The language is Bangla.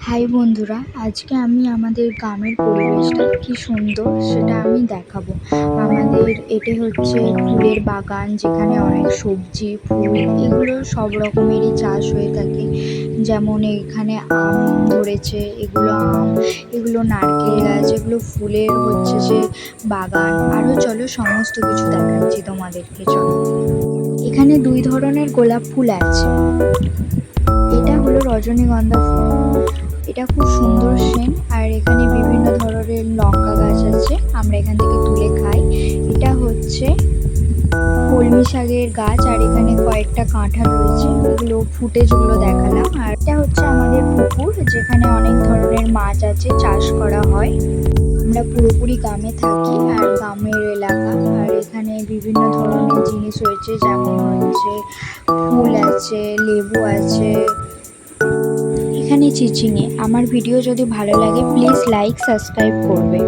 হাই বন্ধুরা, আজকে আমি আমাদের গ্রামের পরিবেশটা কি সুন্দর সেটা আমি দেখাবো। আমাদের এটা হচ্ছে ফুলের বাগান, যেখানে অনেক সবজি ফুল এগুলো সব রকমেরই চাষ হয়ে থাকে। যেমন এখানে আম ধরেছে, এগুলো আম, এগুলো নারকেল গাছ, এগুলো ফুলের হচ্ছে যে বাগান। আরও চলো সমস্ত কিছু দেখাচ্ছি তোমাদেরকে, চলো। এখানে দুই ধরনের গোলাপ ফুল আছে। এটা হলো রজনীগন্ধা ফুল, এটা খুব সুন্দর সেন্ট। আর এখানে বিভিন্ন ধরনের লঙ্কা গাছ আছে, আমরা এখান থেকে তুলে খাই। এটা হচ্ছে কলমি শাকের গাছ, আর এখানে কয়েকটা কাঁঠাল রয়েছে, এগুলো ফুটেজগুলো দেখালাম। আর এটা হচ্ছে আমাদের পুকুর, যেখানে অনেক ধরনের মাছ আছে, চাষ করা হয়। আমরা পুরোপুরি গ্রামে থাকি, আর গ্রামের এলাকা। আর এখানে বিভিন্ন ধরনের জিনিস রয়েছে, যেমন হচ্ছে ফুল আছে, লেবু আছে, এখানে চিচিঙে। আমার ভিডিও যদি ভালো লাগে প্লিজ লাইক সাবস্ক্রাইব করবে।